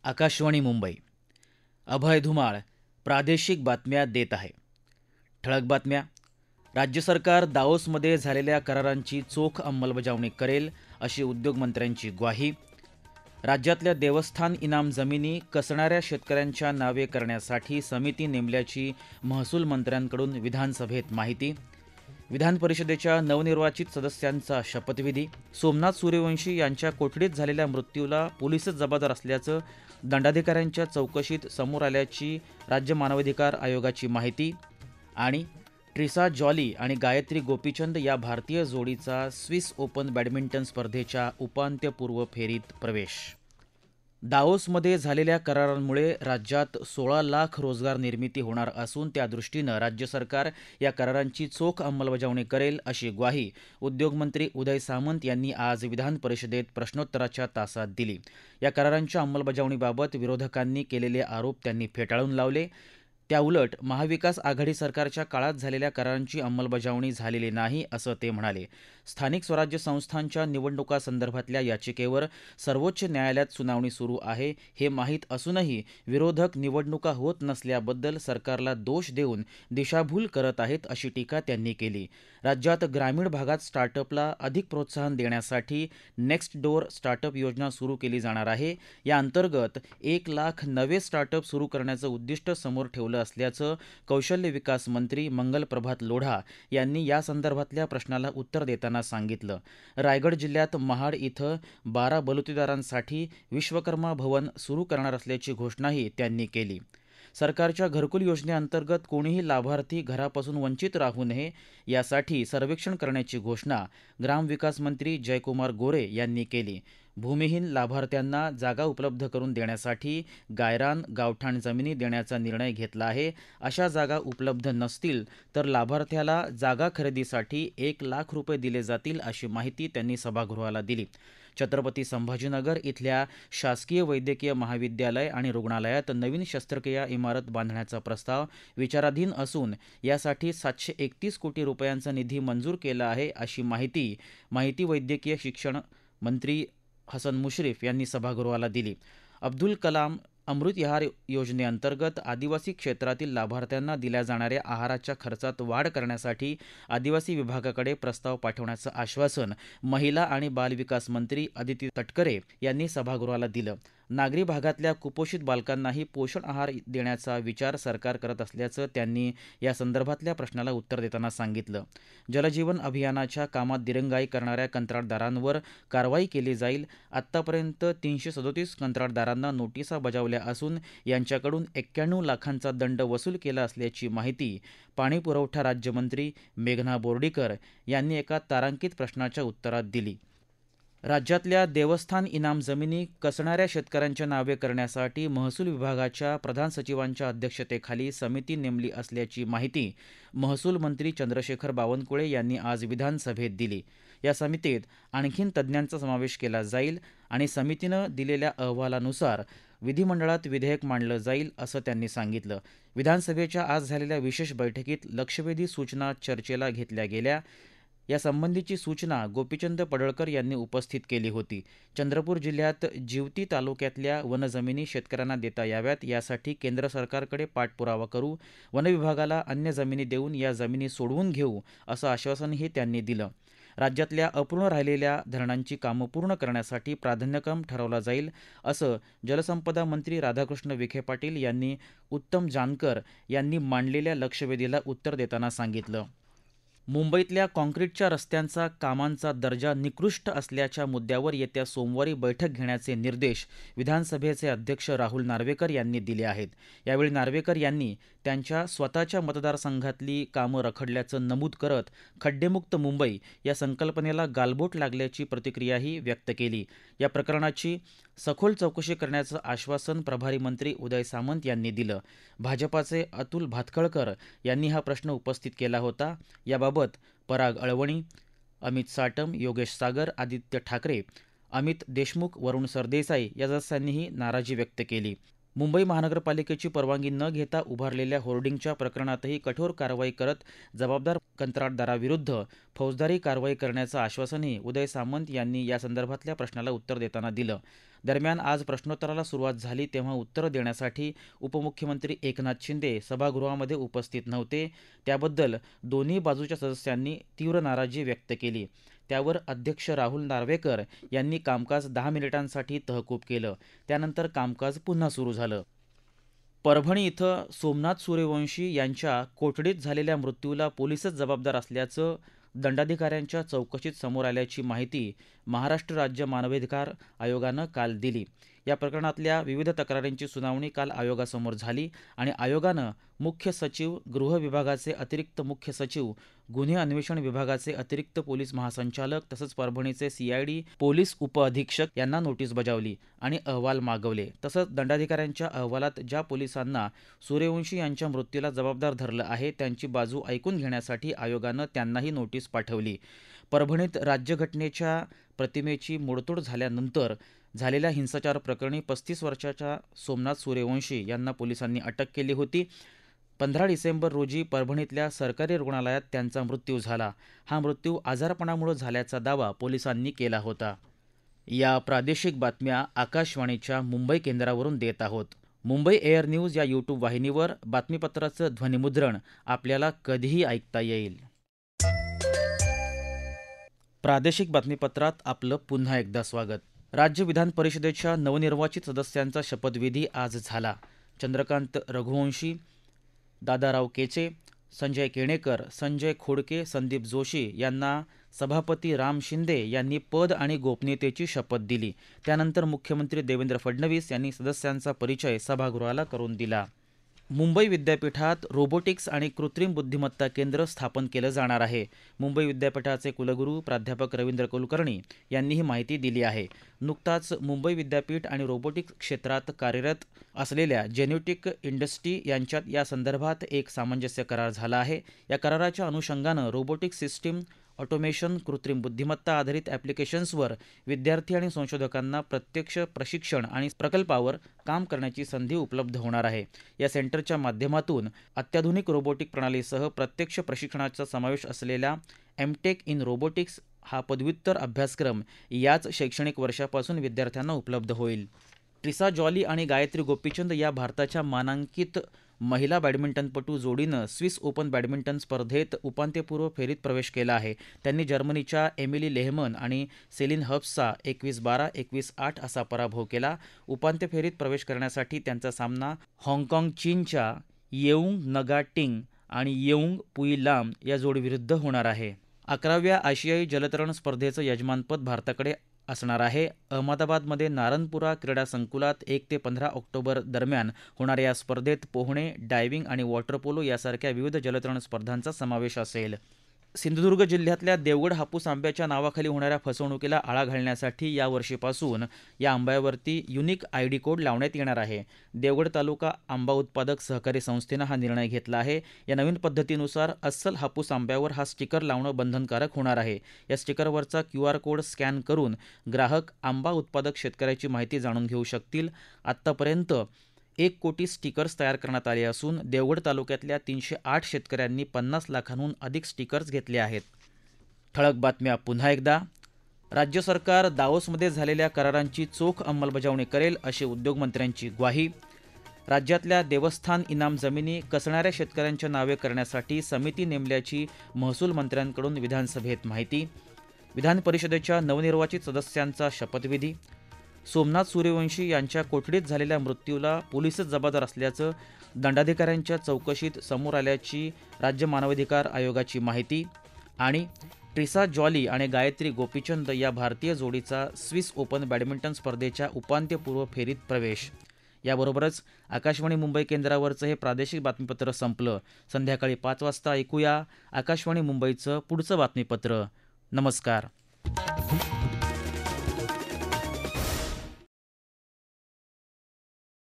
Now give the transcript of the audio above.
आकाशवाणी मुंबई. अभय धुमाळ प्रादेशिक बातम्या देत आहे. ठळक बातम्या. राज्य सरकार दाओसमध्ये झालेल्या करारांची चोख अंमलबजावणी करेल अशी उद्योगमंत्र्यांची ग्वाही. राज्यातल्या देवस्थान इनाम जमिनी कसणाऱ्या शेतकऱ्यांच्या नावे करण्यासाठी समिती नेमल्याची महसूल मंत्र्यांकडून विधानसभेत माहिती. विधान परिषदेच्या नवनिर्वाचित सदस्यांचा शपथविधी. सोमनाथ सूर्यवंशी यांच्या कोठडीत झालेल्या मृत्यूला पोलीसच जबाबदार असल्याचं दंडाधिकाऱ्यांच्या चौकशीत समोर आल्याची राज्य मानवाधिकार आयोगाची माहिती. आणि ट्रिसा जॉली आणि गायत्री गोपीचंद या भारतीय जोडीचा स्विस ओपन बॅडमिंटन स्पर्धेच्या उपांत्यपूर्व फेरीत प्रवेश. दाओसमध्ये झालेल्या करारांमुळे राज्यात 16 लाख रोजगार निर्मिती होणार असून त्यादृष्टीनं राज्य सरकार या करारांची चोख अंमलबजावणी करेल अशी ग्वाही उद्योगमंत्री उदय सामंत यांनी आज विधान परिषदेत प्रश्नोत्तराच्या तासात दिली. या करारांच्या अंमलबजावणीबाबत विरोधकांनी केलेले आरोप त्यांनी फेटाळून लावले. त्याउलट महाविकास आघाडी सरकारच्या काळात झालेल्या करारांची अंमलबजावणी झालेली नाही असं ते म्हणाले. स्थानिक स्वराज्य संस्थांच्या निवडणुकांसंदर्भातल्या याचिकेवर सर्वोच्च न्यायालयात सुनावणी सुरू आहे हे माहीत असूनही विरोधक निवडणुका होत नसल्याबद्दल सरकारला दोष देऊन दिशाभूल करत आहेत अशी टीका त्यांनी केली. राज्यात ग्रामीण भागात स्टार्टअपला अधिक प्रोत्साहन देण्यासाठी नेक्स्ट डोअर स्टार्टअप योजना सुरू केली जाणार आहे. या अंतर्गत 1 लाख नवे स्टार्टअप सुरू करण्याचं उद्दिष्ट समोर ठेवलं असल्याचं कौशल्य विकास मंत्री मंगल प्रभात लोढा यांनी या संदर्भातल्या प्रश्नाला उत्तर देताना सांगितलं. रायगड जिल्ह्यात महाड इथं 12 बलुतेदारांसाठी विश्वकर्मा भवन सुरू करणार असल्याची घोषणाही त्यांनी केली. सरकारच्या घरकुल योजनेअंतर्गत कोणीही लाभार्थी घरापासून वंचित राहू नये यासाठी सर्वेक्षण करण्याची घोषणा ग्रामविकास मंत्री जयकुमार गोरे यांनी केली. भूमिहीन लाभार्थ्यांना जागा उपलब्ध करून देण्यासाठी गायरान गावठाण जमिनी देण्याचा निर्णय घेतला आहे. अशा जागा उपलब्ध नसतील तर लाभार्थ्याला जागा खरेदीसाठी 1 लाख रुपये दिले जातील अशी माहिती त्यांनी सभागृहाला दिली. छत्रपती संभाजीनगर इथल्या शासकीय वैद्यकीय महाविद्यालय आणि रुग्णालयात नवीन शस्त्रक्रिया इमारत बांधण्याचा प्रस्ताव विचाराधीन असून यासाठी 731 कोटी रुपयांचा निधी मंजूर केला आहे अशी माहिती वैद्यकीय शिक्षण मंत्री हसन मुश्रीफ यांनी सभागृहाला दिली. अब्दुल कलाम अमृत आहार योजनेअंतर्गत आदिवासी क्षेत्रातील लाभार्थ्यांना दिल्या जाणाऱ्या आहाराच्या खर्चात वाढ करण्यासाठी आदिवासी विभागाकडे प्रस्ताव पाठवण्याचं आश्वासन महिला आणि बालविकास मंत्री अदिती तटकरे यांनी सभागृहाला दिलं. नागरी भागातल्या कुपोषित बालकांनाही पोषण आहार देण्याचा विचार सरकार करत असल्याचं त्यांनी या संदर्भातल्या प्रश्नाला उत्तर देताना सांगितलं. जलजीवन अभियानाच्या कामात दिरंगाई करणाऱ्या कंत्राटदारांवर कारवाई केली जाईल. आत्तापर्यंत 337 कंत्राटदारांना नोटिसा बजावल्या असून यांच्याकडून 91 लाखांचा दंड वसूल केला असल्याची माहिती पाणीपुरवठा राज्यमंत्री मेघना बोर्डीकर यांनी एका तारांकित प्रश्नाच्या उत्तरात दिली. राज्यातल्या देवस्थान इनाम जमिनी कसणाऱ्या शेतकऱ्यांच्या नावे करण्यासाठी महसूल विभागाच्या प्रधान सचिवांच्या अध्यक्षतेखाली समिती नेमली असल्याची माहिती महसूल मंत्री चंद्रशेखर बावनकुळे यांनी आज विधानसभेत दिली. या समितीत आणखीन तज्ज्ञांचा समावेश केला जाईल आणि समितीनं दिलेल्या अहवालानुसार विधिमंडळात विधेयक मांडलं जाईल असं त्यांनी सांगितलं. विधानसभेच्या आज झालेल्या विशेष बैठकीत लक्षवेधी सूचना चर्चेला घेतल्या गेल्या. यासंबंधीची सूचना गोपीचंद पडळकर यांनी उपस्थित केली होती. चंद्रपूर जिल्ह्यात जिवती तालुक्यातल्या वनजमिनी शेतकऱ्यांना देता याव्यात यासाठी केंद्र सरकारकडे पाठपुरावा करू, वनविभागाला अन्य जमिनी देऊन या जमिनी सोडवून घेऊ असं आश्वासनही त्यांनी दिलं. राज्यातल्या अपूर्ण राहिलेल्या धरणांची कामं पूर्ण करण्यासाठी प्राधान्यक्रम ठरवला जाईल असं जलसंपदा मंत्री राधाकृष्ण विखे पाटील यांनी उत्तम जानकर यांनी मांडलेल्या लक्षवेधीला उत्तर देताना सांगितलं. मुंबईतल्या काँक्रीटच्या रस्त्यांचा कामांचा दर्जा निकृष्ट असल्याच्या मुद्द्यावर येत्या सोमवारी बैठक घेण्याचे निर्देश विधानसभेचे अध्यक्ष राहुल नार्वेकर यांनी दिले आहेत. यावेळी नार्वेकर यांनी त्यांच्या स्वतःच्या मतदारसंघातली कामं रखडल्याचं नमूद करत खड्डेमुक्त मुंबई या संकल्पनेला गालबोट लागल्याची प्रतिक्रियाही व्यक्त केली. या प्रकरणाची सखोल चौकशी करण्याचं आश्वासन प्रभारी मंत्री उदय सामंत यांनी दिलं. भाजपाचे अतुल भातखळकर यांनी हा प्रश्न उपस्थित केला होता. याबाबत पराग अळवणी, अमित साटम, योगेश सागर, आदित्य ठाकरे, अमित देशमुख, वरुण सरदेसाई या सदस्यांनीही नाराजी व्यक्त केली. मुंबई महानगरपालिकेची परवानगी न घेता उभारलेल्या होर्डिंगच्या प्रकरणातही कठोर कारवाई करत जबाबदार कंत्राटदाराविरुद्ध फौजदारी कारवाई करण्याचं आश्वासनही उदय सामंत यांनी या संदर्भातल्या प्रश्नाला उत्तर देताना दिलं. दरम्यान आज प्रश्नोत्तराला सुरुवात झाली तेव्हा उत्तर देण्यासाठी उपमुख्यमंत्री एकनाथ शिंदे सभागृहामध्ये उपस्थित नव्हते. त्याबद्दल दोन्ही बाजूच्या सदस्यांनी तीव्र नाराजी व्यक्त केली. त्यावर अध्यक्ष राहुल नार्वेकर यांनी कामकाज 10 मिनिटांसाठी तहकूब केलं. त्यानंतर कामकाज पुन्हा सुरू झालं. परभणी इथं सोमनाथ सूर्यवंशी यांच्या कोठडीत झालेल्या मृत्यूला पोलीसच जबाबदार असल्याचं दंडाधिकाऱ्यांच्या चौकशीत समोर आल्याची माहिती महाराष्ट्र राज्य मानवाधिकार आयोगानं काल दिली. या प्रकरणातल्या विविध तक्रारींची सुनावणी काल आयोगासमोर झाली आणि आयोगानं मुख्य सचिव, गृह विभागाचे अतिरिक्त मुख्य सचिव, गुन्हे अन्वेषण विभागाचे अतिरिक्त पोलीस महासंचालक तसंच परभणीचे CID पोलीस उपअधीक्षक यांना नोटीस बजावली आणि अहवाल मागवले. तसंच दंडाधिकाऱ्यांच्या अहवालात ज्या पोलिसांना सूर्यवंशी यांच्या मृत्यूला जबाबदार धरलं आहे त्यांची बाजू ऐकून घेण्यासाठी आयोगानं त्यांनाही नोटीस पाठवली. परभणीत राज्यघटनेच्या प्रतिमेची मोडतोड झाल्यानंतर झालेल्या हिंसाचार प्रकरणी 35 वर्षाच्या सोमनाथ सूर्यवंशी यांना पोलिसांनी अटक केली होती. 15 डिसेंबर रोजी परभणीतल्या सरकारी रुग्णालयात त्यांचा मृत्यू झाला. हा मृत्यू आजारपणामुळे झाल्याचा दावा पोलिसांनी केला होता. या प्रादेशिक बातम्या आकाशवाणीच्या मुंबई केंद्रावरून देत आहोत. मुंबई एअर न्यूज या यूट्यूब वाहिनीवर बातमीपत्राचं ध्वनिमुद्रण आपल्याला कधीही ऐकता येईल. प्रादेशिक बातमीपत्रात आपलं पुन्हा एकदा स्वागत. राज्य विधान परिषदेच्या नवनिर्वाचित सदस्यांचा शपथविधी आज झाला. चंद्रकांत रघुवंशी, दादाराव केचे, संजय केणेकर, संजय खोडके, संदीप जोशी यांना सभापती राम शिंदे यांनी पद आणि गोपनीयतेची शपथ दिली. त्यानंतर मुख्यमंत्री देवेंद्र फडणवीस यांनी सदस्यांचा परिचय सभागृहाला करून दिला. मुंबई विद्यापीठात रोबोटिक्स आणि कृत्रिम बुद्धिमत्ता केंद्र स्थापन केलं जाणार आहे. मुंबई विद्यापीठाचे कुलगुरू प्राध्यापक रवींद्र कुलकर्णी यांनी ही माहिती दिली आहे. नुकताच मुंबई विद्यापीठ आणि रोबोटिक्स क्षेत्रात कार्यरत असलेल्या जेनेटिक इंडस्ट्री यांच्यात या संदर्भात एक सामंजस्य करार झाला आहे. या कराराच्या अनुषंगानं रोबोटिक्स सिस्टीम, ऑटोमेशन, कृत्रिम बुद्धिमत्ता आधारित ॲप्लिकेशन्सवर विद्यार्थी आणि संशोधकांना प्रत्यक्ष प्रशिक्षण आणि प्रकल्पावर काम करण्याची संधी उपलब्ध होणार आहे. या सेंटरच्या माध्यमातून अत्याधुनिक रोबोटिक प्रणालीसह प्रत्यक्ष प्रशिक्षणाचा समावेश असलेला M.Tech इन रोबोटिक्स हा पदव्युत्तर अभ्यासक्रम याच शैक्षणिक वर्षापासून विद्यार्थ्यांना उपलब्ध होईल. ट्रिसा जॉली आणि गायत्री गोपीचंद या भारताच्या मानांकित महिला बॅडमिंटनपटू जोडीनं स्विस ओपन बॅडमिंटन स्पर्धेत उपांत्यपूर्व फेरीत प्रवेश केला आहे. त्यांनी जर्मनीच्या एमिली लेहमन आणि सेलिन हर्ब्सचा 21-12, 21-8 असा पराभव केला. उपांत्य फेरीत प्रवेश करण्यासाठी त्यांचा सामना हाँगकाँग चीनच्या येऊंग नगा टिंग आणि येऊंग पुई लाम या जोडीविरुद्ध होणार आहे. 11व्या आशियाई जलतरण स्पर्धेचं यजमानपद भारताकडे असणार आहे. अहमदाबादमध्ये नारनपुरा क्रीडा संकुलात 1 ते 15 ऑक्टोबर दरम्यान होणाऱ्या या स्पर्धेत पोहणे, डायव्हिंग आणि वॉटर पोलो यासारख्या विविध जलतरण स्पर्धांचा समावेश असेल. सिंधुदुर्ग जिल्ह्यातल्या देवगड हापूस आंब्याच्या नावाखाली होणाऱ्या फसवणुकीला आळा घालण्यासाठी यावर्षीपासून या आंब्यावरती युनिक ID कोड लावण्यात येणार आहे. देवगड तालुका आंबा उत्पादक सहकारी संस्थेनं हा निर्णय घेतला आहे. या नवीन पद्धतीनुसार अस्सल हापूस आंब्यावर हा स्टिकर लावणं बंधनकारक होणार आहे. या स्टिकरवरचा QR कोड स्कॅन करून ग्राहक आंबा उत्पादक शेतकऱ्याची माहिती जाणून घेऊ शकतील. आत्तापर्यंत 1 कोटी स्टिकर्स तयार करण्यात आले असून देवगड तालुक्यातल्या 308 शेतकऱ्यांनी 50 लाखांहून अधिक स्टिकर्स घेतले आहेत. ठळक बातम्या पुन्हा एकदा. राज्य सरकार दावोसमध्ये झालेल्या करारांची चोख अंमलबजावणी करेल अशी उद्योगमंत्र्यांची ग्वाही. राज्यातल्या देवस्थान इनाम जमिनी कसणाऱ्या शेतकऱ्यांच्या नावे करण्यासाठी समिती नेमल्याची महसूल मंत्र्यांकडून विधानसभेत माहिती. विधान परिषदेच्या नवनिर्वाचित सदस्यांचा शपथविधी. सोमनाथ सूर्यवंशी यांच्या कोठडीत झालेल्या मृत्यूला पोलीसच जबाबदार असल्याचं दंडाधिकाऱ्यांच्या चौकशीत समोर आल्याची राज्य मानवाधिकार आयोगाची माहिती. आणि ट्रिसा जॉली आणि गायत्री गोपीचंद या भारतीय जोडीचा स्विस ओपन बॅडमिंटन स्पर्धेच्या उपांत्यपूर्व फेरीत प्रवेश. याबरोबरच आकाशवाणी मुंबई केंद्रावरचं हे प्रादेशिक बातमीपत्र संपलं. संध्याकाळी 5 वाजता ऐकूया आकाशवाणी मुंबईचं पुढचं बातमीपत्र. नमस्कार.